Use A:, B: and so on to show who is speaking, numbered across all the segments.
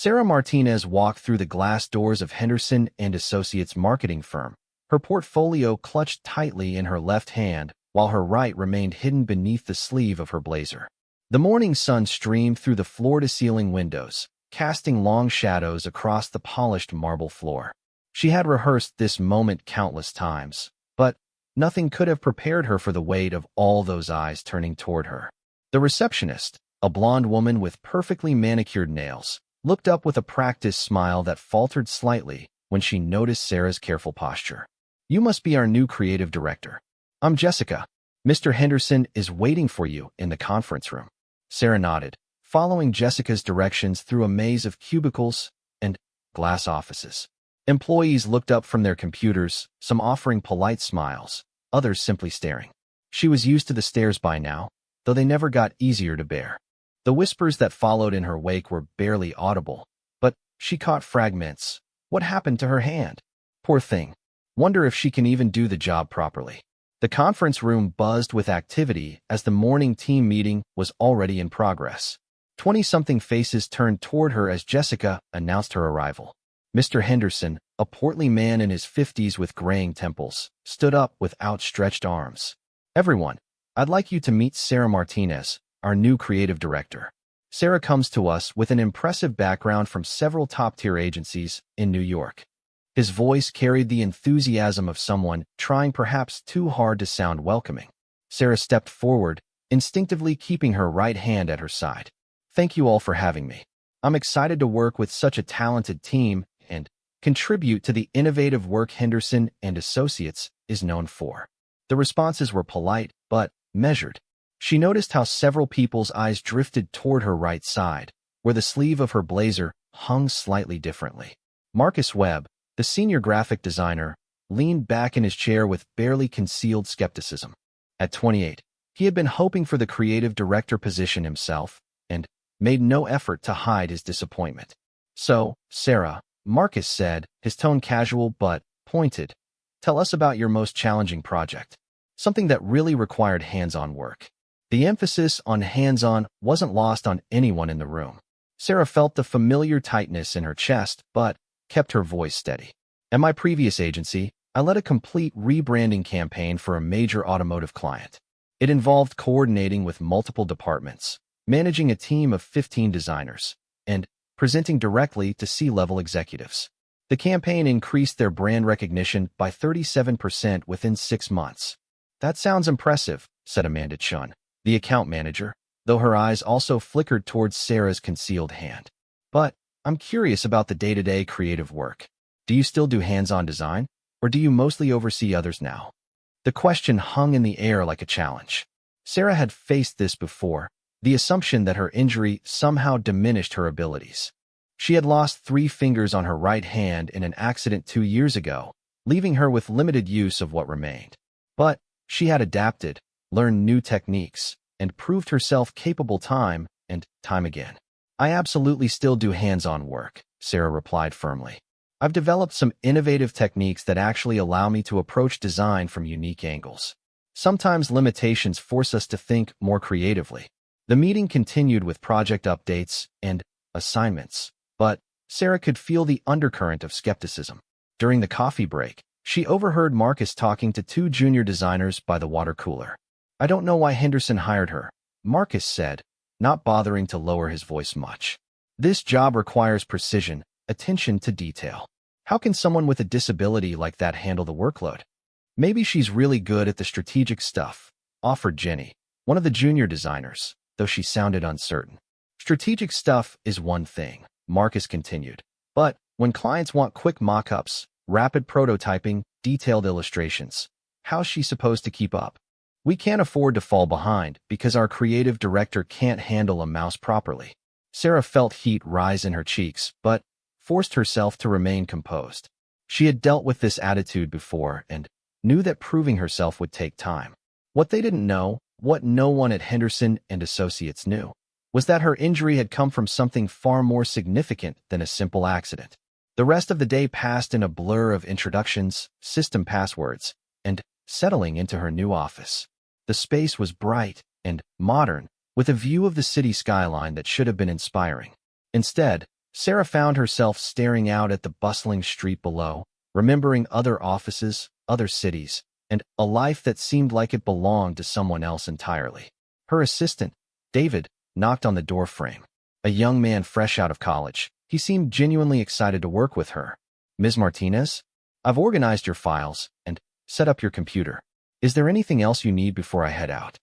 A: Sarah Martinez walked through the glass doors of Henderson and Associates marketing firm, her portfolio clutched tightly in her left hand, while her right remained hidden beneath the sleeve of her blazer. The morning sun streamed through the floor-to-ceiling windows, casting long shadows across the polished marble floor. She had rehearsed this moment countless times, but nothing could have prepared her for the weight of all those eyes turning toward her. The receptionist, a blonde woman with perfectly manicured nails, looked up with a practiced smile that faltered slightly when she noticed Sarah's careful posture. "You must be our new creative director. I'm Jessica. Mr. Henderson is waiting for you in the conference room." Sarah nodded, following Jessica's directions through a maze of cubicles and glass offices. Employees looked up from their computers, some offering polite smiles, others simply staring. She was used to the stares by now, though they never got easier to bear. The whispers that followed in her wake were barely audible, but she caught fragments. What happened to her hand? Poor thing. Wonder if she can even do the job properly. The conference room buzzed with activity as the morning team meeting was already in progress. 20-something faces turned toward her as Jessica announced her arrival. Mr. Henderson, a portly man in his 50s with graying temples, stood up with outstretched arms. "Everyone, I'd like you to meet Sarah Martinez, our new creative director." Sarah comes to us with an impressive background from several top-tier agencies in New York. His voice carried the enthusiasm of someone trying perhaps too hard to sound welcoming. Sarah stepped forward, instinctively keeping her right hand at her side. "Thank you all for having me. I'm excited to work with such a talented team and contribute to the innovative work Henderson and Associates is known for." The responses were polite, but measured. She noticed how several people's eyes drifted toward her right side, where the sleeve of her blazer hung slightly differently. Marcus Webb, the senior graphic designer, leaned back in his chair with barely concealed skepticism. At 28, he had been hoping for the creative director position himself and made no effort to hide his disappointment. "So, Sarah," Marcus said, his tone casual but pointed, "tell us about your most challenging project, something that really required hands-on work." The emphasis on hands-on wasn't lost on anyone in the room. Sarah felt the familiar tightness in her chest, but kept her voice steady. "At my previous agency, I led a complete rebranding campaign for a major automotive client. It involved coordinating with multiple departments, managing a team of 15 designers, and presenting directly to C-level executives. The campaign increased their brand recognition by 37% within 6 months. "That sounds impressive," said Amanda Chun, the account manager, though her eyes also flickered towards Sarah's concealed hand. "But I'm curious about the day-to-day creative work. Do you still do hands-on design, or do you mostly oversee others now?" The question hung in the air like a challenge. Sarah had faced this before, the assumption that her injury somehow diminished her abilities. She had lost 3 fingers on her right hand in an accident 2 years ago, leaving her with limited use of what remained. But she had adapted, learned new techniques, and proved herself capable time and time again. "I absolutely still do hands-on work," Sarah replied firmly. "I've developed some innovative techniques that actually allow me to approach design from unique angles. Sometimes limitations force us to think more creatively." The meeting continued with project updates and assignments, but Sarah could feel the undercurrent of skepticism. During the coffee break, she overheard Marcus talking to 2 junior designers by the water cooler. "I don't know why Henderson hired her," Marcus said, not bothering to lower his voice much. "This job requires precision, attention to detail. How can someone with a disability like that handle the workload?" "Maybe she's really good at the strategic stuff," offered Jenny, one of the junior designers, though she sounded uncertain. "Strategic stuff is one thing," Marcus continued, "but when clients want quick mock-ups, rapid prototyping, detailed illustrations, how's she supposed to keep up? We can't afford to fall behind because our creative director can't handle a mouse properly." Sarah felt heat rise in her cheeks, but forced herself to remain composed. She had dealt with this attitude before and knew that proving herself would take time. What they didn't know, what no one at Henderson and Associates knew, was that her injury had come from something far more significant than a simple accident. The rest of the day passed in a blur of introductions, system passwords, and settling into her new office. The space was bright and modern, with a view of the city skyline that should have been inspiring. Instead, Sarah found herself staring out at the bustling street below, remembering other offices, other cities, and a life that seemed like it belonged to someone else entirely. Her assistant, David, knocked on the doorframe. A young man fresh out of college. He seemed genuinely excited to work with her. "Ms. Martinez? I've organized your files and set up your computer. Is there anything else you need before I head out?"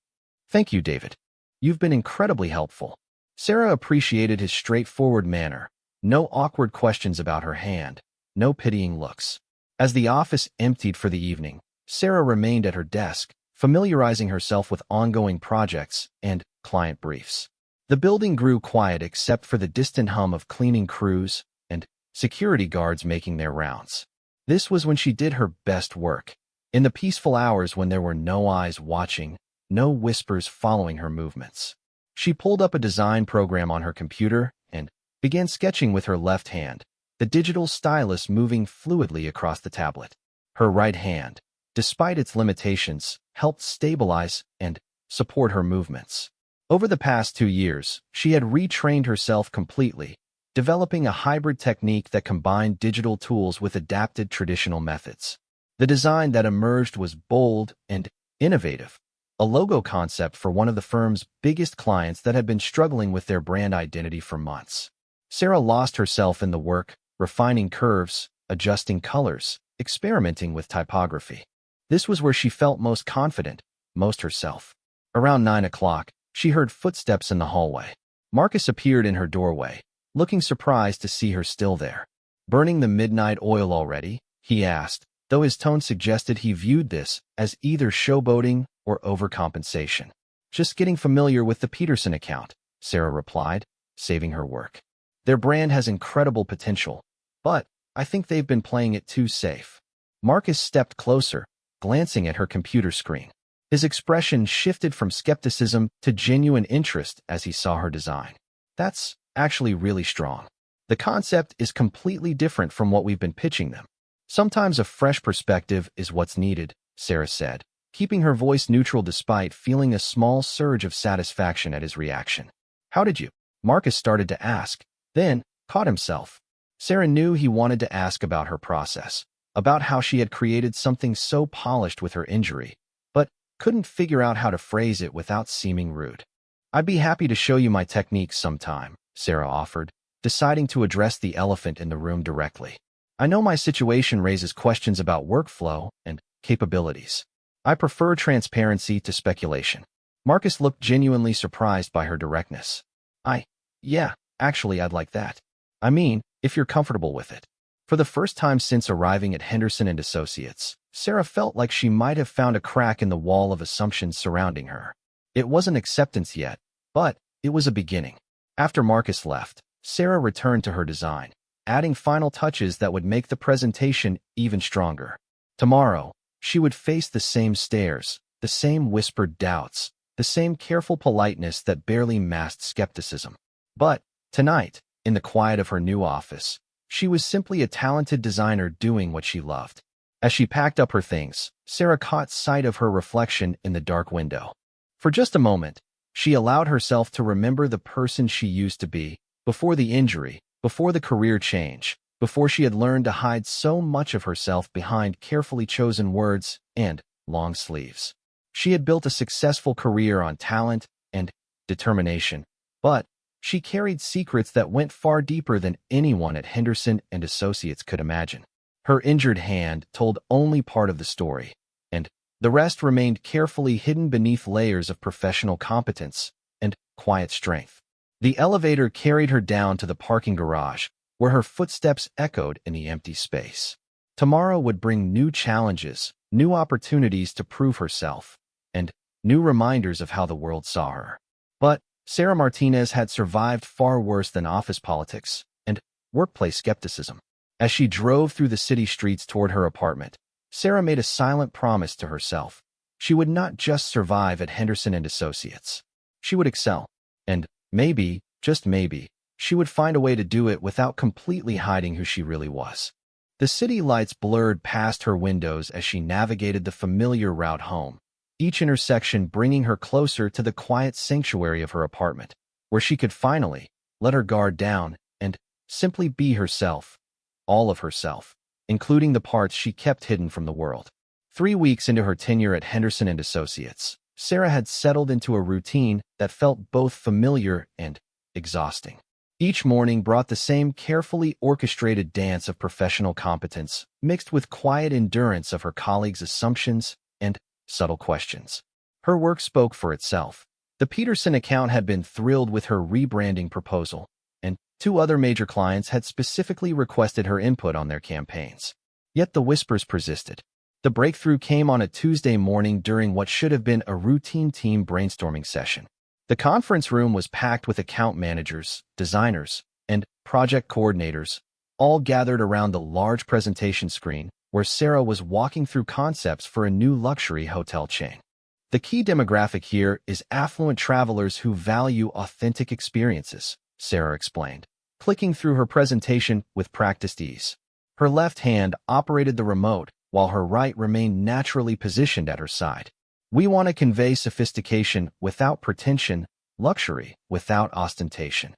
A: "Thank you, David. You've been incredibly helpful." Sarah appreciated his straightforward manner. No awkward questions about her hand, no pitying looks. As the office emptied for the evening, Sarah remained at her desk, familiarizing herself with ongoing projects and client briefs. The building grew quiet except for the distant hum of cleaning crews and security guards making their rounds. This was when she did her best work, in the peaceful hours when there were no eyes watching, no whispers following her movements. She pulled up a design program on her computer and began sketching with her left hand, the digital stylus moving fluidly across the tablet. Her right hand, despite its limitations, helped stabilize and support her movements. Over the past 2 years, she had retrained herself completely, developing a hybrid technique that combined digital tools with adapted traditional methods. The design that emerged was bold and innovative, a logo concept for one of the firm's biggest clients that had been struggling with their brand identity for months. Sarah lost herself in the work, refining curves, adjusting colors, experimenting with typography. This was where she felt most confident, most herself. Around 9 o'clock, she heard footsteps in the hallway. Marcus appeared in her doorway, looking surprised to see her still there. "Burning the midnight oil already?" he asked, though his tone suggested he viewed this as either showboating or overcompensation. "Just getting familiar with the Peterson account," Sarah replied, saving her work. "Their brand has incredible potential, but I think they've been playing it too safe." Marcus stepped closer, glancing at her computer screen. His expression shifted from skepticism to genuine interest as he saw her design. "That's actually really strong. The concept is completely different from what we've been pitching them. Sometimes a fresh perspective is what's needed," Sarah said, keeping her voice neutral despite feeling a small surge of satisfaction at his reaction. "How did you?" Marcus started to ask, then caught himself. Sarah knew he wanted to ask about her process, about how she had created something so polished with her injury, but couldn't figure out how to phrase it without seeming rude. "I'd be happy to show you my techniques sometime," Sarah offered, deciding to address the elephant in the room directly. "I know my situation raises questions about workflow and capabilities. I prefer transparency to speculation." Marcus looked genuinely surprised by her directness. Yeah, actually I'd like that. I mean, if you're comfortable with it." For the first time since arriving at Henderson & Associates, Sarah felt like she might have found a crack in the wall of assumptions surrounding her. It wasn't acceptance yet, but it was a beginning. After Marcus left, Sarah returned to her design, adding final touches that would make the presentation even stronger. Tomorrow, she would face the same stares, the same whispered doubts, the same careful politeness that barely masked skepticism. But tonight, in the quiet of her new office, she was simply a talented designer doing what she loved. As she packed up her things, Sarah caught sight of her reflection in the dark window. For just a moment, she allowed herself to remember the person she used to be, before the injury, before the career change, before she had learned to hide so much of herself behind carefully chosen words and long sleeves. She had built a successful career on talent and determination, but she carried secrets that went far deeper than anyone at Henderson & Associates could imagine. Her injured hand told only part of the story, and the rest remained carefully hidden beneath layers of professional competence and quiet strength. The elevator carried her down to the parking garage, where her footsteps echoed in the empty space. Tomorrow would bring new challenges, new opportunities to prove herself, and new reminders of how the world saw her. But Sarah Martinez had survived far worse than office politics and workplace skepticism. As she drove through the city streets toward her apartment, Sarah made a silent promise to herself. She would not just survive at Henderson & Associates. She would excel. And maybe, just maybe, she would find a way to do it without completely hiding who she really was. The city lights blurred past her windows as she navigated the familiar route home, each intersection bringing her closer to the quiet sanctuary of her apartment, where she could finally let her guard down and simply be herself, all of herself, including the parts she kept hidden from the world. 3 weeks into her tenure at Henderson and Associates, Sarah had settled into a routine that felt both familiar and exhausting. Each morning brought the same carefully orchestrated dance of professional competence, mixed with quiet endurance of her colleagues' assumptions and subtle questions. Her work spoke for itself. The Peterson account had been thrilled with her rebranding proposal, and 2 other major clients had specifically requested her input on their campaigns. Yet the whispers persisted. The breakthrough came on a Tuesday morning during what should have been a routine team brainstorming session. The conference room was packed with account managers, designers, and project coordinators, all gathered around the large presentation screen where Sarah was walking through concepts for a new luxury hotel chain. The key demographic here is affluent travelers who value authentic experiences, Sarah explained, clicking through her presentation with practiced ease. Her left hand operated the remote, while her right remained naturally positioned at her side. We want to convey sophistication without pretension, luxury without ostentation.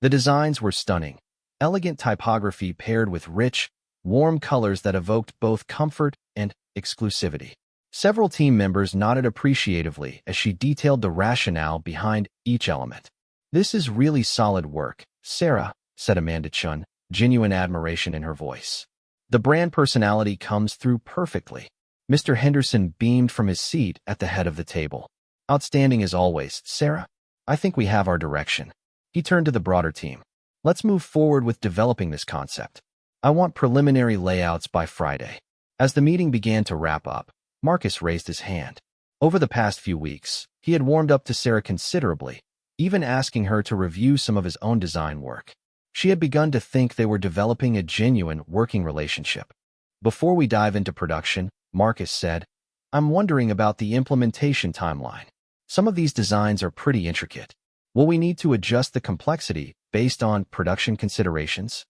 A: The designs were stunning. Elegant typography paired with rich, warm colors that evoked both comfort and exclusivity. Several team members nodded appreciatively as she detailed the rationale behind each element. "This is really solid work, Sarah," said Amanda Chun, genuine admiration in her voice. "The brand personality comes through perfectly." Mr. Henderson beamed from his seat at the head of the table. "Outstanding as always, Sarah. I think we have our direction." He turned to the broader team. "Let's move forward with developing this concept. I want preliminary layouts by Friday." As the meeting began to wrap up, Marcus raised his hand. Over the past few weeks, he had warmed up to Sarah considerably, even asking her to review some of his own design work. She had begun to think they were developing a genuine working relationship. "Before we dive into production," Marcus said, "I'm wondering about the implementation timeline. Some of these designs are pretty intricate. Will we need to adjust the complexity based on production considerations?"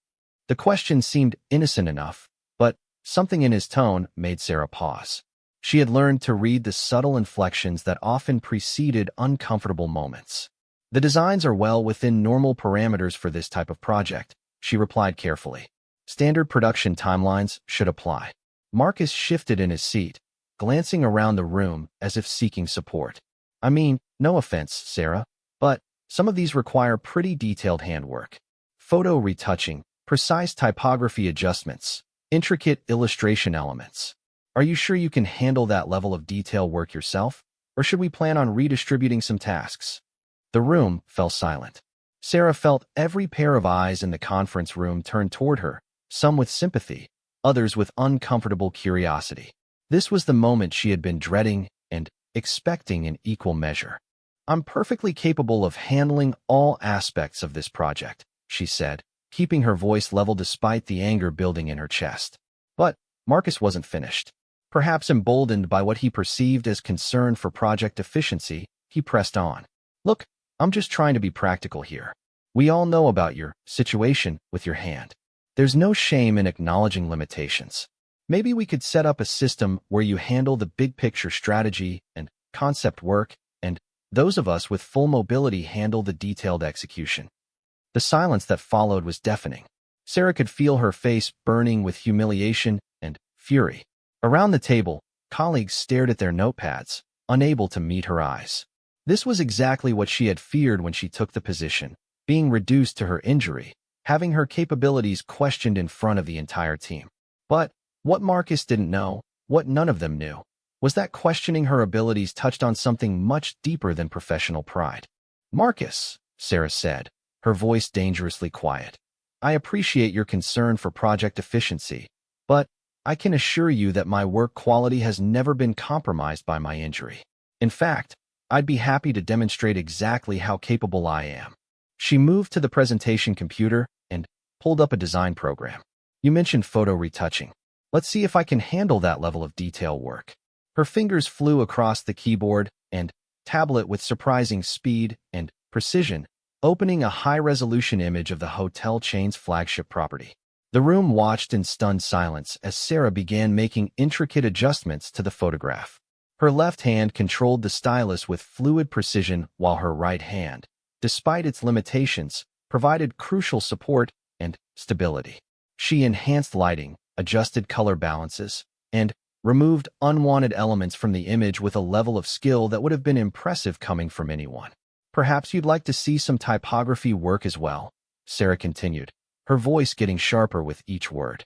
A: The question seemed innocent enough, but something in his tone made Sarah pause. She had learned to read the subtle inflections that often preceded uncomfortable moments. "The designs are well within normal parameters for this type of project," she replied carefully. "Standard production timelines should apply." Marcus shifted in his seat, glancing around the room as if seeking support. "I mean, no offense, Sarah, but some of these require pretty detailed handwork. Photo retouching, precise typography adjustments, intricate illustration elements. Are you sure you can handle that level of detail work yourself, or should we plan on redistributing some tasks?" The room fell silent. Sarah felt every pair of eyes in the conference room turn toward her, some with sympathy, others with uncomfortable curiosity. This was the moment she had been dreading and expecting in equal measure. "I'm perfectly capable of handling all aspects of this project," she said, keeping her voice level despite the anger building in her chest. But Marcus wasn't finished. Perhaps emboldened by what he perceived as concern for project efficiency, he pressed on. "Look, I'm just trying to be practical here. We all know about your situation with your hand. There's no shame in acknowledging limitations. Maybe we could set up a system where you handle the big picture strategy and concept work, and those of us with full mobility handle the detailed execution." The silence that followed was deafening. Sarah could feel her face burning with humiliation and fury. Around the table, colleagues stared at their notepads, unable to meet her eyes. This was exactly what she had feared when she took the position, being reduced to her injury, having her capabilities questioned in front of the entire team. But what Marcus didn't know, what none of them knew, was that questioning her abilities touched on something much deeper than professional pride. "Marcus," Sarah said, her voice dangerously quiet, "I appreciate your concern for project efficiency, but I can assure you that my work quality has never been compromised by my injury. In fact, I'd be happy to demonstrate exactly how capable I am." She moved to the presentation computer and pulled up a design program. "You mentioned photo retouching. Let's see if I can handle that level of detail work." Her fingers flew across the keyboard and tablet with surprising speed and precision, opening a high-resolution image of the hotel chain's flagship property. The room watched in stunned silence as Sarah began making intricate adjustments to the photograph. Her left hand controlled the stylus with fluid precision while her right hand, despite its limitations, provided crucial support and stability. She enhanced lighting, adjusted color balances, and removed unwanted elements from the image with a level of skill that would have been impressive coming from anyone. Perhaps you'd like to see some typography work as well, Sarah continued, her voice getting sharper with each word.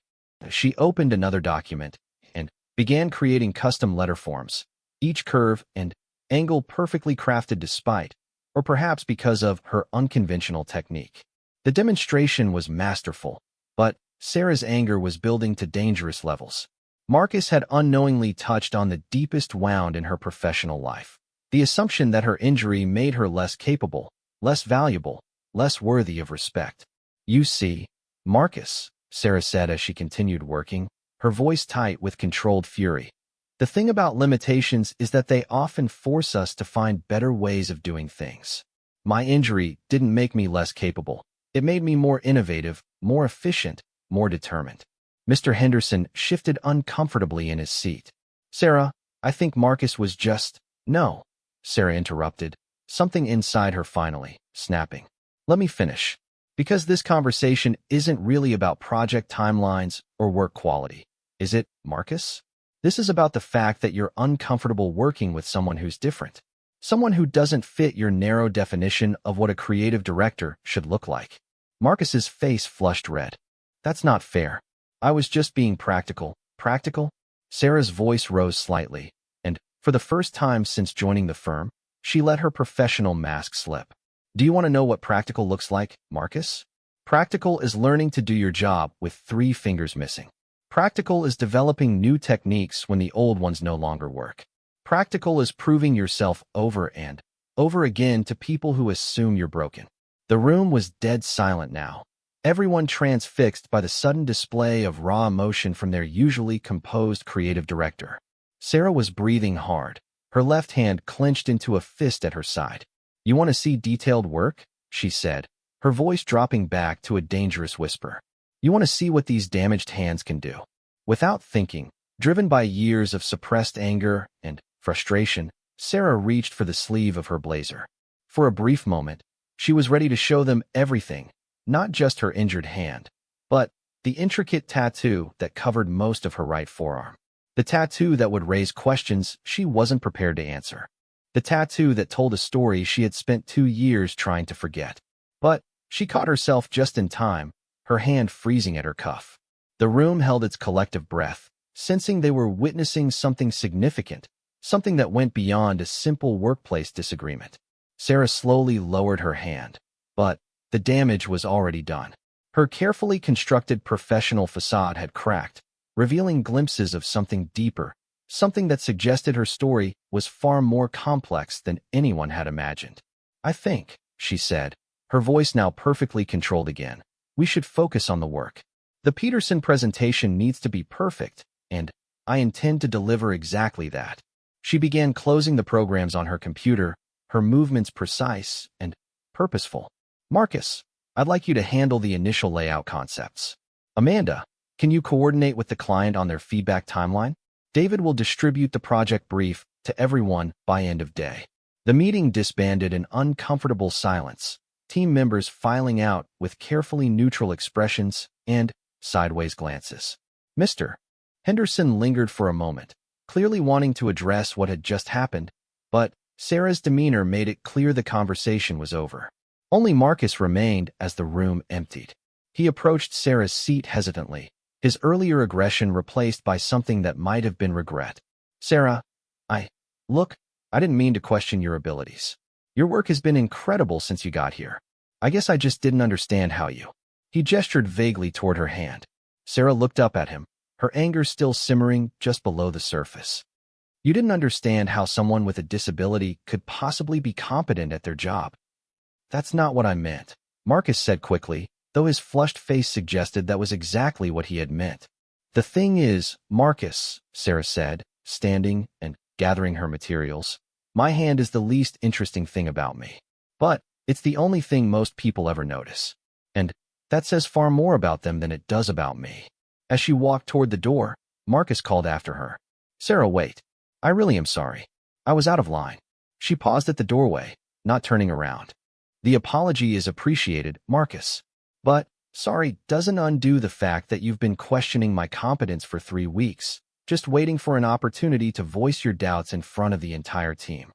A: She opened another document and began creating custom letter forms, each curve and angle perfectly crafted despite, or perhaps because of her unconventional technique. The demonstration was masterful, but Sarah's anger was building to dangerous levels. Marcus had unknowingly touched on the deepest wound in her professional life. The assumption that her injury made her less capable, less valuable, less worthy of respect. You see, Marcus, Sarah said as she continued working, her voice tight with controlled fury. The thing about limitations is that they often force us to find better ways of doing things. My injury didn't make me less capable. It made me more innovative, more efficient, more determined. Mr. Henderson shifted uncomfortably in his seat. Sarah, I think Marcus was just— No, Sarah interrupted, something inside her finally snapping. Let me finish. Because this conversation isn't really about project timelines or work quality, is it, Marcus? This is about the fact that you're uncomfortable working with someone who's different. Someone who doesn't fit your narrow definition of what a creative director should look like. Marcus's face flushed red. That's not fair. I was just being practical. Practical? Sarah's voice rose slightly, and, for the first time since joining the firm, she let her professional mask slip. Do you want to know what practical looks like, Marcus? Practical is learning to do your job with 3 fingers missing. Practical is developing new techniques when the old ones no longer work. Practical is proving yourself over and over again to people who assume you're broken. The room was dead silent now, everyone transfixed by the sudden display of raw emotion from their usually composed creative director. Sarah was breathing hard, her left hand clenched into a fist at her side. You want to see detailed work? She said, her voice dropping back to a dangerous whisper. You want to see what these damaged hands can do? Without thinking, driven by years of suppressed anger and frustration, Sarah reached for the sleeve of her blazer. For a brief moment, she was ready to show them everything, not just her injured hand, but the intricate tattoo that covered most of her right forearm. The tattoo that would raise questions she wasn't prepared to answer. The tattoo that told a story she had spent 2 years trying to forget. But she caught herself just in time, her hand freezing at her cuff. The room held its collective breath, sensing they were witnessing something significant, something that went beyond a simple workplace disagreement. Sarah slowly lowered her hand, but the damage was already done. Her carefully constructed professional facade had cracked, revealing glimpses of something deeper, something that suggested her story was far more complex than anyone had imagined. I think, she said, her voice now perfectly controlled again, we should focus on the work. The Peterson presentation needs to be perfect, and I intend to deliver exactly that. She began closing the programs on her computer, her movements precise and purposeful. Marcus, I'd like you to handle the initial layout concepts. Amanda, can you coordinate with the client on their feedback timeline? David will distribute the project brief to everyone by end of day. The meeting disbanded in uncomfortable silence, team members filing out with carefully neutral expressions and sideways glances. Mr. Henderson lingered for a moment, clearly wanting to address what had just happened, but Sarah's demeanor made it clear the conversation was over. Only Marcus remained as the room emptied. He approached Sarah's seat hesitantly, his earlier aggression replaced by something that might have been regret. Sarah, look, I didn't mean to question your abilities. Your work has been incredible since you got here. I guess I just didn't understand how you— He gestured vaguely toward her hand. Sarah looked up at him, her anger still simmering just below the surface. You didn't understand how someone with a disability could possibly be competent at their job. That's not what I meant, Marcus said quickly, though his flushed face suggested that was exactly what he had meant. The thing is, Marcus, Sarah said, standing and gathering her materials, my hand is the least interesting thing about me. But it's the only thing most people ever notice. And that says far more about them than it does about me. As she walked toward the door, Marcus called after her. Sarah, wait. I really am sorry. I was out of line. She paused at the doorway, not turning around. The apology is appreciated, Marcus. But, Sorry doesn't undo the fact that you've been questioning my competence for 3 weeks, just waiting for an opportunity to voice your doubts in front of the entire team.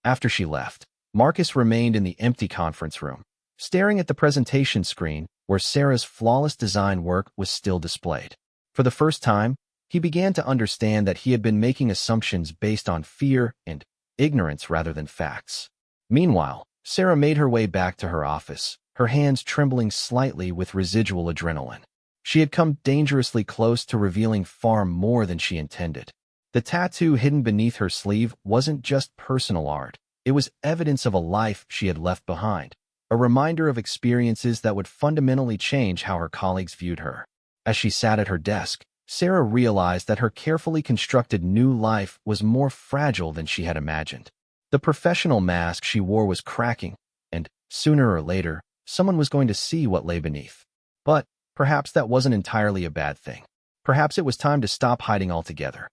A: After she left, Marcus remained in the empty conference room, staring at the presentation screen where Sarah's flawless design work was still displayed. For the first time, he began to understand that he had been making assumptions based on fear and ignorance rather than facts. Meanwhile, Sarah made her way back to her office, her hands trembling slightly with residual adrenaline. She had come dangerously close to revealing far more than she intended. The tattoo hidden beneath her sleeve wasn't just personal art. It was evidence of a life she had left behind, a reminder of experiences that would fundamentally change how her colleagues viewed her. As she sat at her desk, Sarah realized that her carefully constructed new life was more fragile than she had imagined. The professional mask she wore was cracking, and sooner or later, someone was going to see what lay beneath. But perhaps that wasn't entirely a bad thing. Perhaps it was time to stop hiding altogether.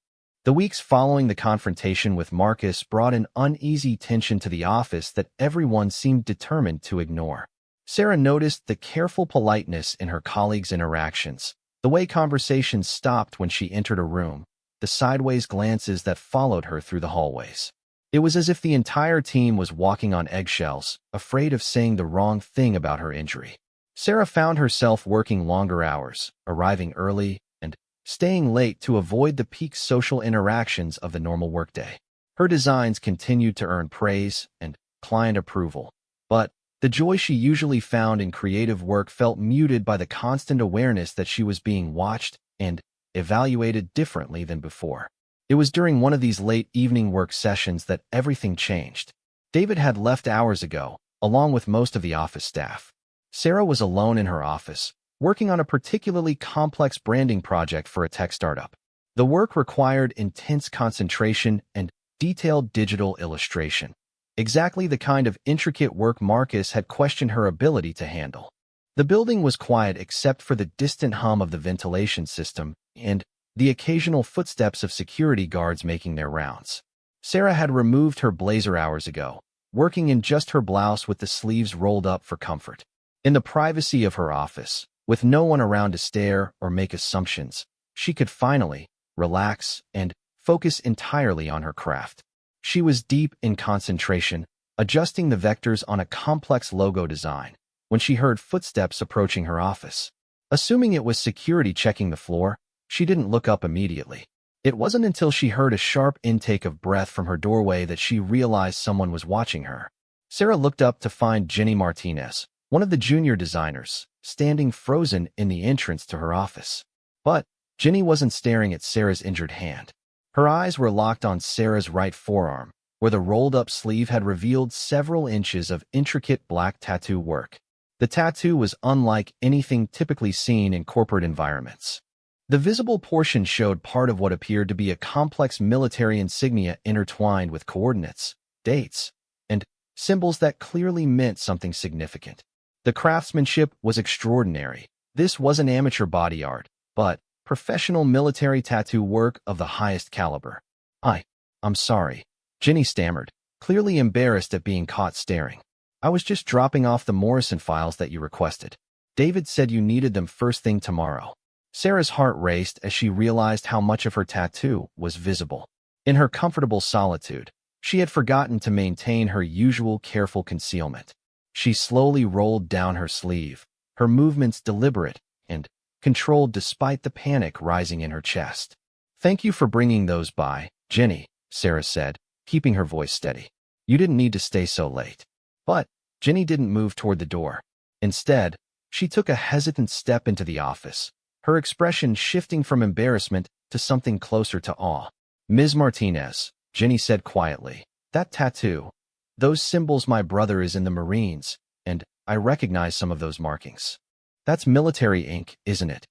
A: The weeks following the confrontation with Marcus brought an uneasy tension to the office that everyone seemed determined to ignore. Sarah noticed the careful politeness in her colleagues' interactions, the way conversations stopped when she entered a room, the sideways glances that followed her through the hallways. It was as if the entire team was walking on eggshells, afraid of saying the wrong thing about her injury. Sarah found herself working longer hours, arriving early, and staying late to avoid the peak social interactions of the normal workday. Her designs continued to earn praise and client approval, but the joy she usually found in creative work felt muted by the constant awareness that she was being watched and evaluated differently than before. It was during one of these late evening work sessions that everything changed. David had left hours ago, along with most of the office staff. Sarah was alone in her office, working on a particularly complex branding project for a tech startup. The work required intense concentration and detailed digital illustration, exactly the kind of intricate work Marcus had questioned her ability to handle. The building was quiet except for the distant hum of the ventilation system and the occasional footsteps of security guards making their rounds. Sarah had removed her blazer hours ago, working in just her blouse with the sleeves rolled up for comfort. In the privacy of her office, with no one around to stare or make assumptions, she could finally relax and focus entirely on her craft. She was deep in concentration, adjusting the vectors on a complex logo design, when she heard footsteps approaching her office. Assuming it was security checking the floor, she didn't look up immediately. It wasn't until she heard a sharp intake of breath from her doorway that she realized someone was watching her. Sarah looked up to find Jenny Martinez, one of the junior designers, standing frozen in the entrance to her office. But Jenny wasn't staring at Sarah's injured hand. Her eyes were locked on Sarah's right forearm, where the rolled-up sleeve had revealed several inches of intricate black tattoo work. The tattoo was unlike anything typically seen in corporate environments. The visible portion showed part of what appeared to be a complex military insignia intertwined with coordinates, dates, and symbols that clearly meant something significant. The craftsmanship was extraordinary. This wasn't amateur body art, but professional military tattoo work of the highest caliber. I'm sorry, Jenny stammered, clearly embarrassed at being caught staring. I was just dropping off the Morrison files that you requested. David said you needed them first thing tomorrow. Sarah's heart raced as she realized how much of her tattoo was visible. In her comfortable solitude, she had forgotten to maintain her usual careful concealment. She slowly rolled down her sleeve, her movements deliberate and controlled despite the panic rising in her chest. Thank you for bringing those by, Jenny, Sarah said, keeping her voice steady. You didn't need to stay so late. But Jenny didn't move toward the door. Instead, she took a hesitant step into the office, her expression shifting from embarrassment to something closer to awe. Ms. Martinez, Jenny said quietly, that tattoo, those symbols, my brother is in the Marines, and I recognize some of those markings. That's military ink, isn't it?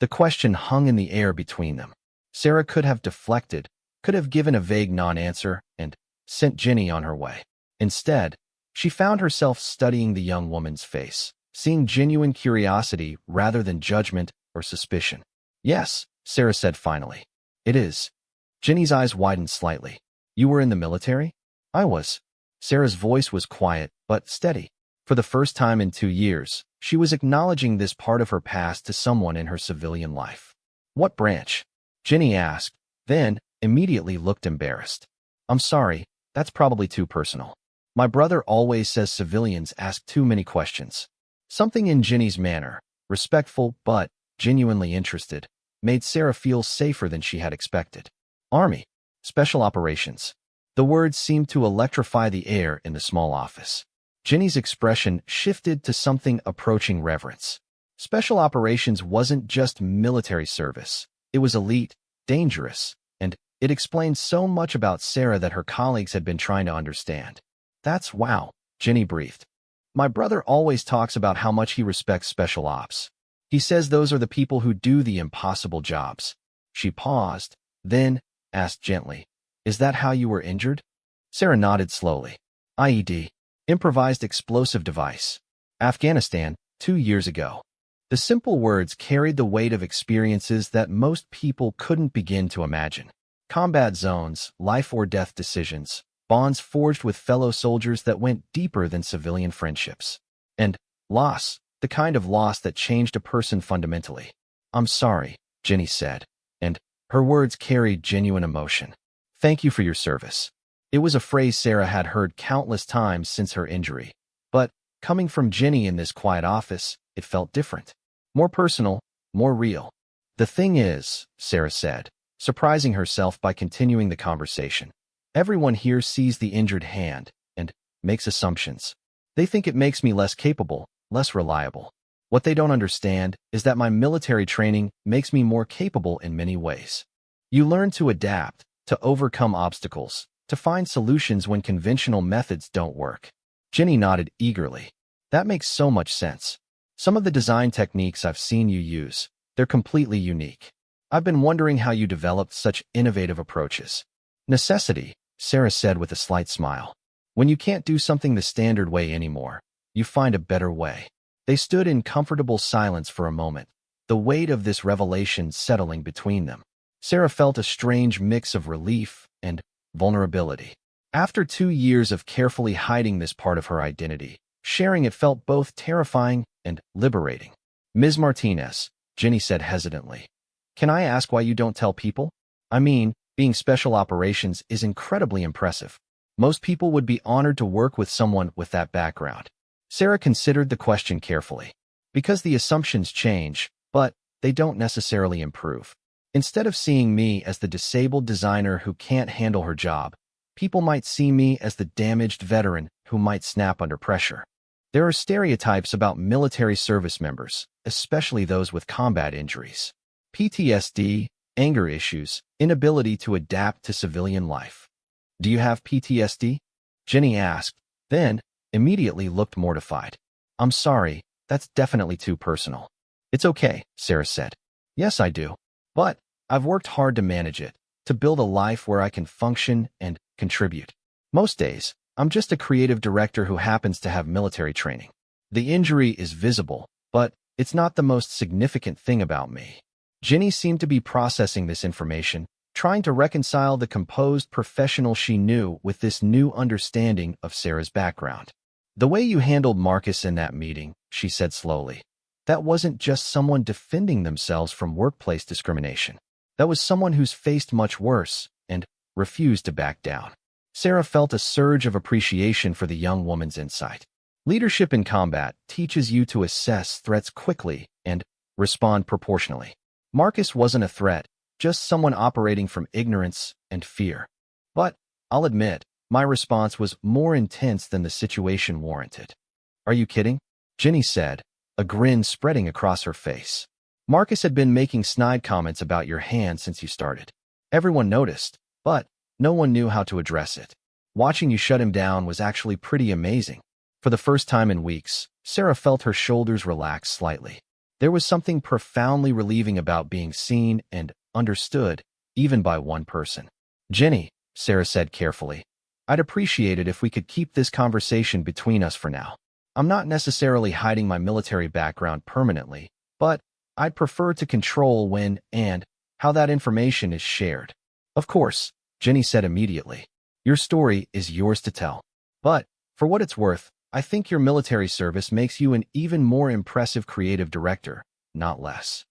A: The question hung in the air between them. Sarah could have deflected, could have given a vague non-answer, and sent Jenny on her way. Instead, she found herself studying the young woman's face, seeing genuine curiosity rather than judgment or suspicion. Yes, Sarah said finally. It is. Jenny's eyes widened slightly. You were in the military? I was. Sarah's voice was quiet, but steady. For the first time in 2 years, she was acknowledging this part of her past to someone in her civilian life. What branch? Ginny asked, then immediately looked embarrassed. I'm sorry, that's probably too personal. My brother always says civilians ask too many questions. Something in Ginny's manner, respectful but genuinely interested, made Sarah feel safer than she had expected. Army. Special Operations. The words seemed to electrify the air in the small office. Ginny's expression shifted to something approaching reverence. Special Operations wasn't just military service. It was elite, dangerous, and it explained so much about Sarah that her colleagues had been trying to understand. That's wow, Ginny breathed. My brother always talks about how much he respects special ops. He says those are the people who do the impossible jobs. She paused, then asked gently, Is that how you were injured? Sarah nodded slowly. IED. Improvised explosive device. Afghanistan, 2 years ago. The simple words carried the weight of experiences that most people couldn't begin to imagine. Combat zones, life-or-death decisions, bonds forged with fellow soldiers that went deeper than civilian friendships. And loss, the kind of loss that changed a person fundamentally. I'm sorry, Ginny said, and her words carried genuine emotion. Thank you for your service. It was a phrase Sarah had heard countless times since her injury, but coming from Ginny in this quiet office, it felt different. More personal, more real. The thing is, Sarah said, surprising herself by continuing the conversation, everyone here sees the injured hand and makes assumptions. They think it makes me less capable, less reliable. What they don't understand is that my military training makes me more capable in many ways. You learn to adapt, to overcome obstacles, to find solutions when conventional methods don't work. Ginny nodded eagerly. That makes so much sense. Some of the design techniques I've seen you use, they're completely unique. I've been wondering how you developed such innovative approaches. Necessity, Sarah said with a slight smile. When you can't do something the standard way anymore, you find a better way. They stood in comfortable silence for a moment, the weight of this revelation settling between them. Sarah felt a strange mix of relief and vulnerability. After 2 years of carefully hiding this part of her identity, sharing it felt both terrifying and liberating. Ms. Martinez, Ginny said hesitantly, can I ask why you don't tell people? I mean, being special operations is incredibly impressive. Most people would be honored to work with someone with that background. Sarah considered the question carefully. Because the assumptions change, but they don't necessarily improve. Instead of seeing me as the disabled designer who can't handle her job, people might see me as the damaged veteran who might snap under pressure. There are stereotypes about military service members, especially those with combat injuries. PTSD, anger issues, inability to adapt to civilian life. Do you have PTSD? Ginny asked, then immediately looked mortified. I'm sorry, that's definitely too personal. It's okay, Sarah said. Yes, I do. But I've worked hard to manage it, to build a life where I can function and contribute. Most days, I'm just a creative director who happens to have military training. The injury is visible, but it's not the most significant thing about me. Ginny seemed to be processing this information, trying to reconcile the composed professional she knew with this new understanding of Sarah's background. The way you handled Marcus in that meeting, she said slowly, that wasn't just someone defending themselves from workplace discrimination. That was someone who's faced much worse and refused to back down. Sarah felt a surge of appreciation for the young woman's insight. Leadership in combat teaches you to assess threats quickly and respond proportionally. Marcus wasn't a threat, just someone operating from ignorance and fear. But, I'll admit, my response was more intense than the situation warranted. Are you kidding? Ginny said, a grin spreading across her face. Marcus had been making snide comments about your hand since you started. Everyone noticed, but no one knew how to address it. Watching you shut him down was actually pretty amazing. For the first time in weeks, Sarah felt her shoulders relax slightly. There was something profoundly relieving about being seen and understood, even by one person. Ginny, Sarah said carefully, I'd appreciate it if we could keep this conversation between us for now. I'm not necessarily hiding my military background permanently, but I'd prefer to control when and how that information is shared. Of course, Ginny said immediately. Your story is yours to tell. But, for what it's worth, I think your military service makes you an even more impressive creative director, not less.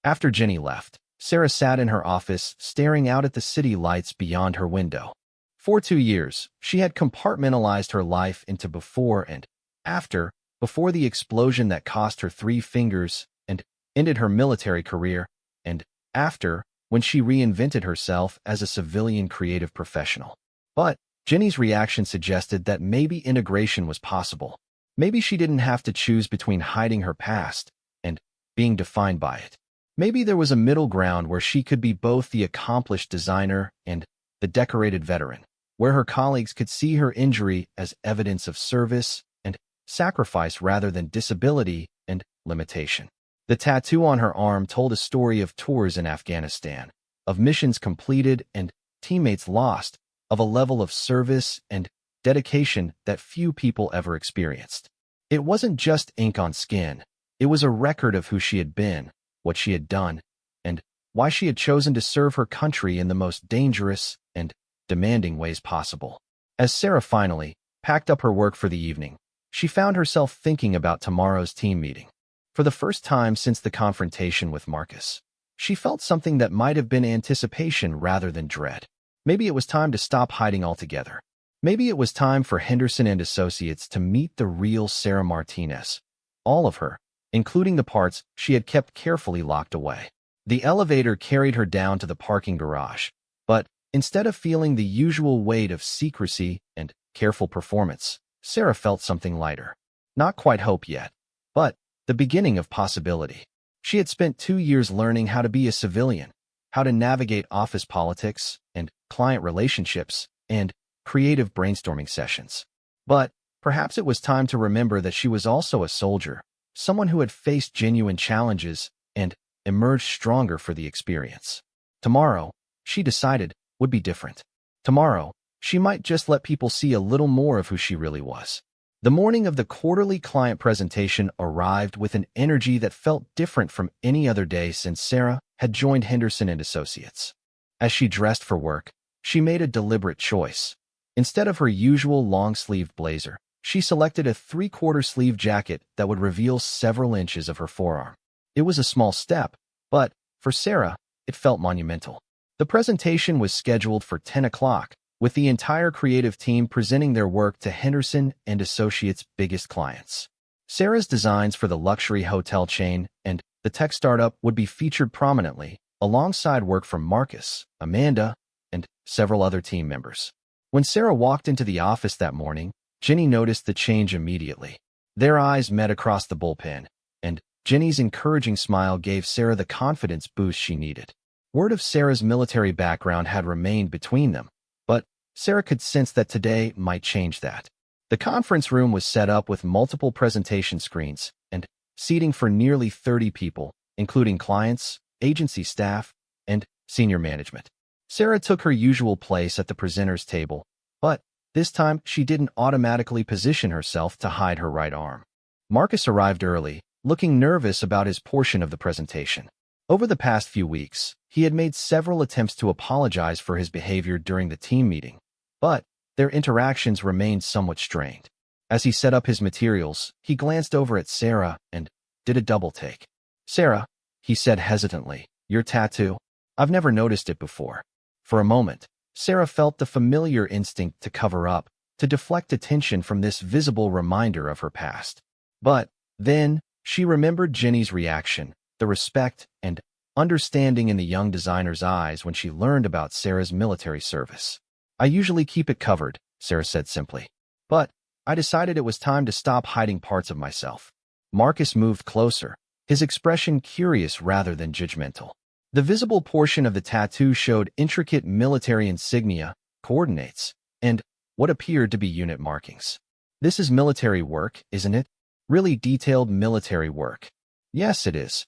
A: After Jenny left, Sarah sat in her office, staring out at the city lights beyond her window. For 2 years, she had compartmentalized her life into before and after, before the explosion that cost her 3 fingers and ended her military career, and after, when she reinvented herself as a civilian creative professional. But Jenny's reaction suggested that maybe integration was possible. Maybe she didn't have to choose between hiding her past and being defined by it. Maybe there was a middle ground where she could be both the accomplished designer and the decorated veteran, where her colleagues could see her injury as evidence of service and sacrifice rather than disability and limitation. The tattoo on her arm told a story of tours in Afghanistan, of missions completed and teammates lost, of a level of service and dedication that few people ever experienced. It wasn't just ink on skin. It was a record of who she had been, what she had done, and why she had chosen to serve her country in the most dangerous and demanding ways possible. As Sarah finally packed up her work for the evening, she found herself thinking about tomorrow's team meeting. For the first time since the confrontation with Marcus, she felt something that might have been anticipation rather than dread. Maybe it was time to stop hiding altogether. Maybe it was time for Henderson and Associates to meet the real Sarah Martinez. All of her, including the parts she had kept carefully locked away. The elevator carried her down to the parking garage, but instead of feeling the usual weight of secrecy and careful performance, Sarah felt something lighter. Not quite hope yet, but the beginning of possibility. She had spent 2 years learning how to be a civilian, how to navigate office politics and client relationships and creative brainstorming sessions. But perhaps it was time to remember that she was also a soldier, someone who had faced genuine challenges and emerged stronger for the experience. Tomorrow, she decided, would be different. Tomorrow, she might just let people see a little more of who she really was. The morning of the quarterly client presentation arrived with an energy that felt different from any other day since Sarah had joined Henderson and Associates. As she dressed for work, she made a deliberate choice. Instead of her usual long-sleeved blazer, she selected a 3/4 sleeve jacket that would reveal several inches of her forearm. It was a small step, but for Sarah, it felt monumental. The presentation was scheduled for 10 o'clock, with the entire creative team presenting their work to Henderson and Associates' biggest clients. Sarah's designs for the luxury hotel chain and the tech startup would be featured prominently, alongside work from Marcus, Amanda, and several other team members. When Sarah walked into the office that morning, Jenny noticed the change immediately. Their eyes met across the bullpen, and Jenny's encouraging smile gave Sarah the confidence boost she needed. Word of Sarah's military background had remained between them, but Sarah could sense that today might change that. The conference room was set up with multiple presentation screens and seating for nearly 30 people, including clients, agency staff, and senior management. Sarah took her usual place at the presenter's table, but this time she didn't automatically position herself to hide her right arm. Marcus arrived early, looking nervous about his portion of the presentation. Over the past few weeks, he had made several attempts to apologize for his behavior during the team meeting, but their interactions remained somewhat strained. As he set up his materials, he glanced over at Sarah and did a double take. "Sarah," he said hesitantly, "your tattoo? I've never noticed it before." For a moment, Sarah felt the familiar instinct to cover up, to deflect attention from this visible reminder of her past. But then, she remembered Jenny's reaction, the respect and understanding in the young designer's eyes when she learned about Sarah's military service. "I usually keep it covered," Sarah said simply. "But I decided it was time to stop hiding parts of myself." Marcus moved closer, his expression curious rather than judgmental. The visible portion of the tattoo showed intricate military insignia, coordinates, and what appeared to be unit markings. "This is military work, isn't it? Really detailed military work." "Yes, it is."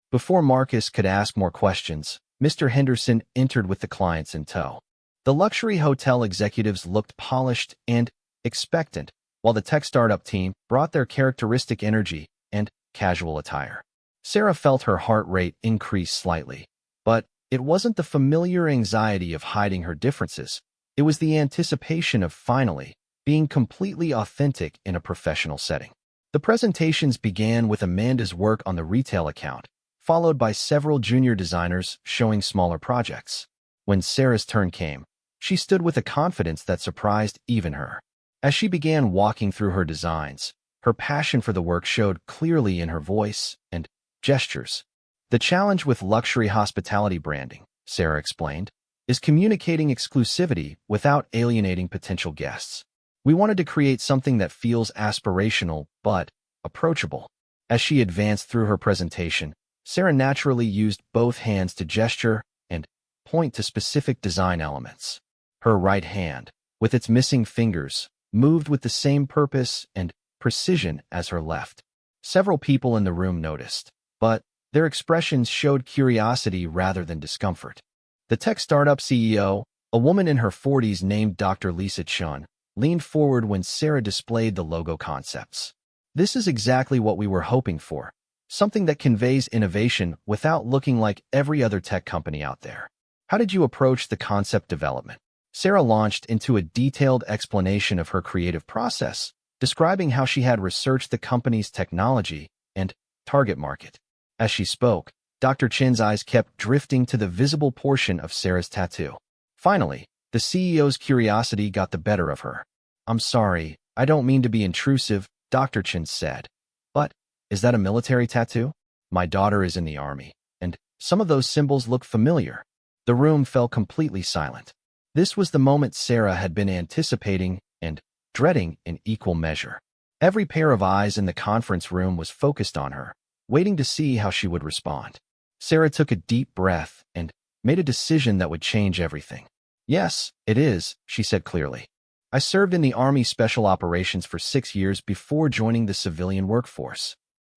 A: Before Marcus could ask more questions, Mr. Henderson entered with the clients in tow. The luxury hotel executives looked polished and expectant, while the tech startup team brought their characteristic energy and casual attire. Sarah felt her heart rate increase slightly, but it wasn't the familiar anxiety of hiding her differences. It was the anticipation of finally being completely authentic in a professional setting. The presentations began with Amanda's work on the retail account, followed by several junior designers showing smaller projects. When Sarah's turn came, she stood with a confidence that surprised even her. As she began walking through her designs, her passion for the work showed clearly in her voice and gestures. The challenge with luxury hospitality branding, Sarah explained, is communicating exclusivity without alienating potential guests. We wanted to create something that feels aspirational but approachable. As she advanced through her presentation, Sarah naturally used both hands to gesture and point to specific design elements. Her right hand, with its missing fingers, moved with the same purpose and precision as her left. Several people in the room noticed, but their expressions showed curiosity rather than discomfort. The tech startup CEO, a woman in her 40s named Dr. Lisa Chun, leaned forward when Sarah displayed the logo concepts. This is exactly what we were hoping for, something that conveys innovation without looking like every other tech company out there. How did you approach the concept development? Sarah launched into a detailed explanation of her creative process, describing how she had researched the company's technology and target market. As she spoke, Dr. Chin's eyes kept drifting to the visible portion of Sarah's tattoo. Finally, the CEO's curiosity got the better of her. "I'm sorry, I don't mean to be intrusive," Dr. Chin said. "But is that a military tattoo? My daughter is in the army, and some of those symbols look familiar." The room fell completely silent. This was the moment Sarah had been anticipating and dreading in equal measure. Every pair of eyes in the conference room was focused on her, waiting to see how she would respond. Sarah took a deep breath and made a decision that would change everything. "Yes, it is," she said clearly. "I served in the Army Special Operations for 6 years before joining the civilian workforce."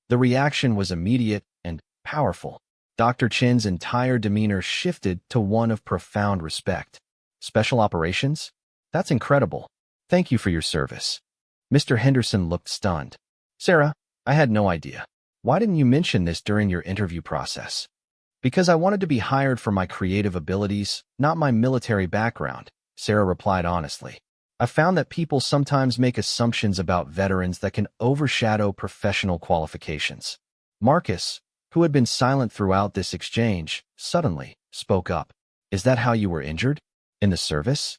A: The reaction was immediate and powerful. Dr. Chin's entire demeanor shifted to one of profound respect. "Special Operations? That's incredible. Thank you for your service." Mr. Henderson looked stunned. "Sarah, I had no idea. Why didn't you mention this during your interview process?" "Because I wanted to be hired for my creative abilities, not my military background," Sarah replied honestly. "I found that people sometimes make assumptions about veterans that can overshadow professional qualifications." Marcus, who had been silent throughout this exchange, suddenly spoke up. "Is that how you were injured? In the service?"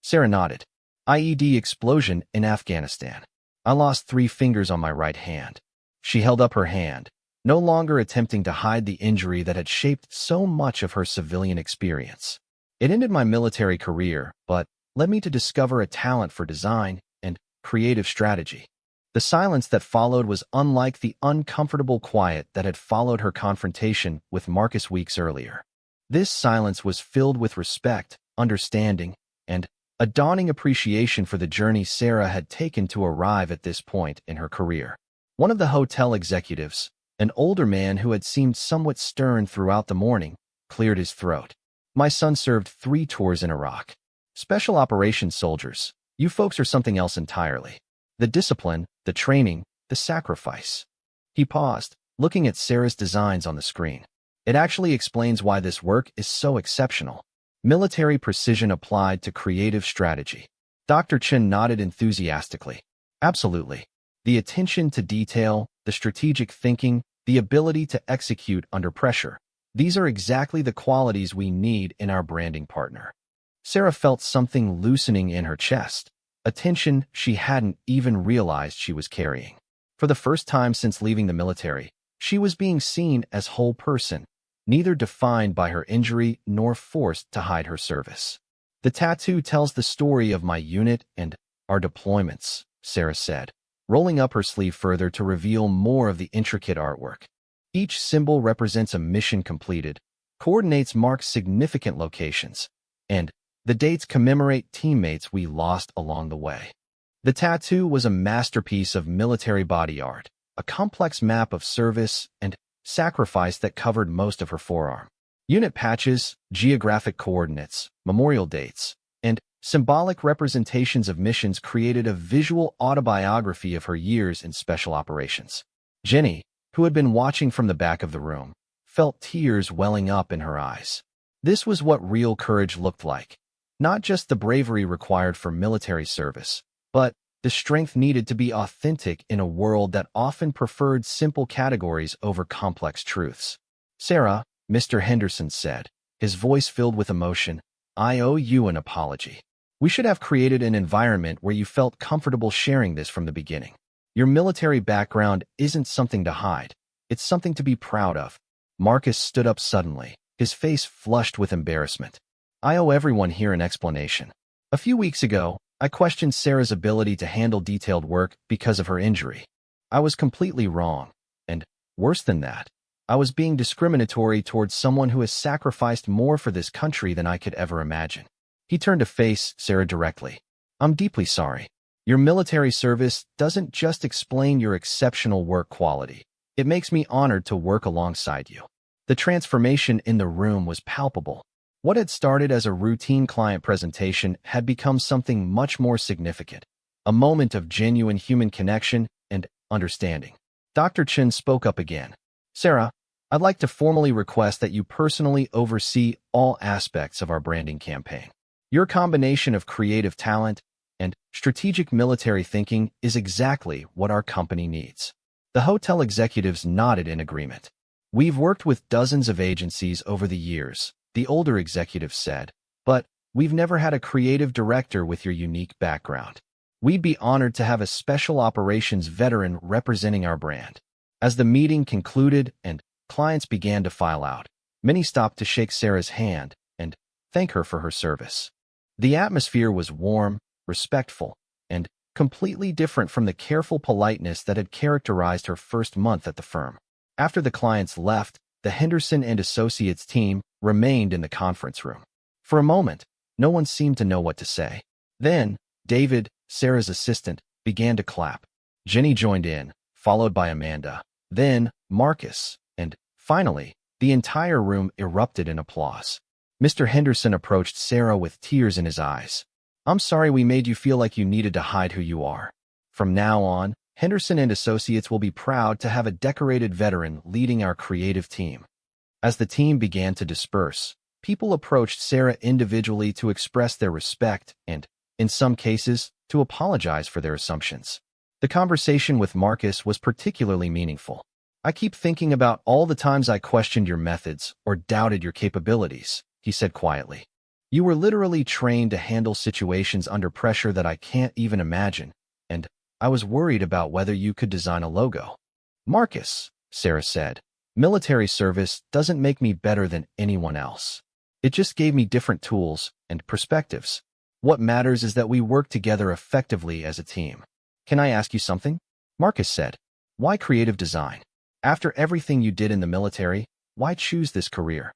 A: Sarah nodded. "IED explosion in Afghanistan. I lost 3 fingers on my right hand." She held up her hand, no longer attempting to hide the injury that had shaped so much of her civilian experience. "It ended my military career, but led me to discover a talent for design and creative strategy." The silence that followed was unlike the uncomfortable quiet that had followed her confrontation with Marcus weeks earlier. This silence was filled with respect, understanding, and a dawning appreciation for the journey Sarah had taken to arrive at this point in her career. One of the hotel executives, an older man who had seemed somewhat stern throughout the morning, cleared his throat. "My son served 3 tours in Iraq. Special operations soldiers. You folks are something else entirely. The discipline, the training, the sacrifice." He paused, looking at Sarah's designs on the screen. "It actually explains why this work is so exceptional. Military precision applied to creative strategy." Dr. Chin nodded enthusiastically. "Absolutely. The attention to detail, the strategic thinking, the ability to execute under pressure. These are exactly the qualities we need in our branding partner." Sarah felt something loosening in her chest, a tension she hadn't even realized she was carrying. For the first time since leaving the military, she was being seen as whole person, neither defined by her injury nor forced to hide her service. "The tattoo tells the story of my unit and our deployments," Sarah said, rolling up her sleeve further to reveal more of the intricate artwork. "Each symbol represents a mission completed, coordinates mark significant locations, and the dates commemorate teammates we lost along the way." The tattoo was a masterpiece of military body art, a complex map of service and sacrifice that covered most of her forearm. Unit patches, geographic coordinates, memorial dates, and symbolic representations of missions created a visual autobiography of her years in special operations. Jenny, who had been watching from the back of the room, felt tears welling up in her eyes. This was what real courage looked like. Not just the bravery required for military service, but the strength needed to be authentic in a world that often preferred simple categories over complex truths. "Sarah," Mr. Henderson said, his voice filled with emotion, "I owe you an apology. We should have created an environment where you felt comfortable sharing this from the beginning. Your military background isn't something to hide. It's something to be proud of." Marcus stood up suddenly, his face flushed with embarrassment. "I owe everyone here an explanation. A few weeks ago, I questioned Sarah's ability to handle detailed work because of her injury. I was completely wrong, and worse than that, I was being discriminatory towards someone who has sacrificed more for this country than I could ever imagine." He turned to face Sarah directly. "I'm deeply sorry. Your military service doesn't just explain your exceptional work quality. It makes me honored to work alongside you." The transformation in the room was palpable. What had started as a routine client presentation had become something much more significant, a moment of genuine human connection and understanding. Dr. Chen spoke up again. "Sarah, I'd like to formally request that you personally oversee all aspects of our branding campaign. Your combination of creative talent and strategic military thinking is exactly what our company needs." The hotel executives nodded in agreement. "We've worked with dozens of agencies over the years," the older executive said, "but we've never had a creative director with your unique background. We'd be honored to have a special operations veteran representing our brand." As the meeting concluded and clients began to file out, many stopped to shake Sarah's hand and thank her for her service. The atmosphere was warm, respectful, and completely different from the careful politeness that had characterized her first month at the firm. After the clients left, the Henderson and Associates team remained in the conference room. For a moment, no one seemed to know what to say. Then, David, Sarah's assistant, began to clap. Jenny joined in, followed by Amanda, then Marcus, and finally, the entire room erupted in applause. Mr. Henderson approached Sarah with tears in his eyes. "I'm sorry we made you feel like you needed to hide who you are. From now on, Henderson and Associates will be proud to have a decorated veteran leading our creative team." As the team began to disperse, people approached Sarah individually to express their respect and, in some cases, to apologize for their assumptions. The conversation with Marcus was particularly meaningful. "I keep thinking about all the times I questioned your methods or doubted your capabilities," he said quietly. "You were literally trained to handle situations under pressure that I can't even imagine, and I was worried about whether you could design a logo." "Marcus," Sarah said, "military service doesn't make me better than anyone else. It just gave me different tools and perspectives. What matters is that we work together effectively as a team." "Can I ask you something?" Marcus said. "Why creative design? After everything you did in the military, why choose this career?"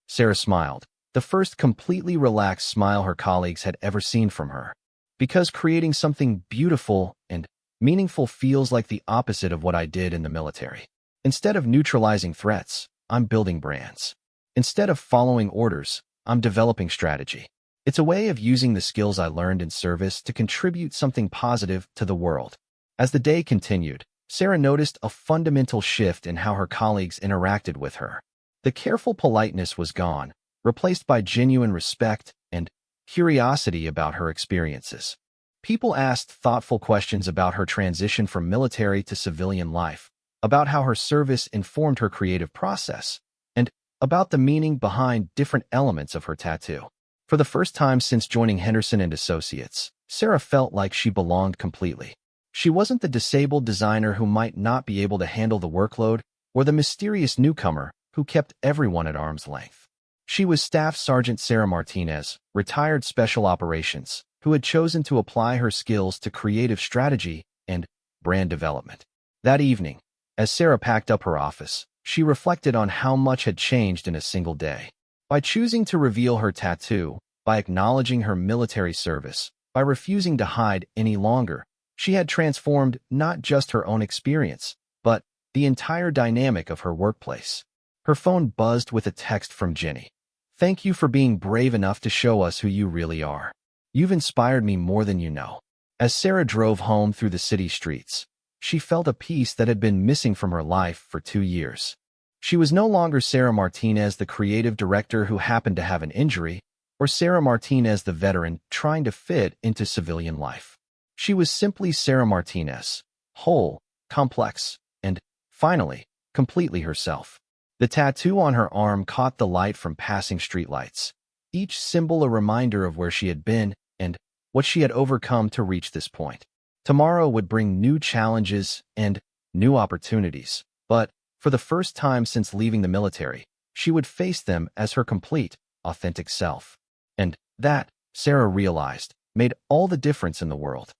A: Sarah smiled, the first completely relaxed smile her colleagues had ever seen from her. "Because creating something beautiful and meaningful feels like the opposite of what I did in the military. Instead of neutralizing threats, I'm building brands. Instead of following orders, I'm developing strategy. It's a way of using the skills I learned in service to contribute something positive to the world." As the day continued, Sarah noticed a fundamental shift in how her colleagues interacted with her. The careful politeness was gone, replaced by genuine respect and curiosity about her experiences. People asked thoughtful questions about her transition from military to civilian life, about how her service informed her creative process, and about the meaning behind different elements of her tattoo. For the first time since joining Henderson and Associates, Sarah felt like she belonged completely. She wasn't the disabled designer who might not be able to handle the workload, or the mysterious newcomer who kept everyone at arm's length. She was Staff Sergeant Sarah Martinez, retired Special Operations, who had chosen to apply her skills to creative strategy and brand development. That evening, as Sarah packed up her office, she reflected on how much had changed in a single day. By choosing to reveal her tattoo, by acknowledging her military service, by refusing to hide any longer, she had transformed not just her own experience, but the entire dynamic of her workplace. Her phone buzzed with a text from Jenny. "Thank you for being brave enough to show us who you really are. You've inspired me more than you know." As Sarah drove home through the city streets, she felt a piece that had been missing from her life for 2 years. She was no longer Sarah Martinez, the creative director who happened to have an injury, or Sarah Martinez, the veteran trying to fit into civilian life. She was simply Sarah Martinez, whole, complex, and, finally, completely herself. The tattoo on her arm caught the light from passing streetlights, each symbol a reminder of where she had been and what she had overcome to reach this point. Tomorrow would bring new challenges and new opportunities, but for the first time since leaving the military, she would face them as her complete, authentic self. And that, Sarah realized, made all the difference in the world.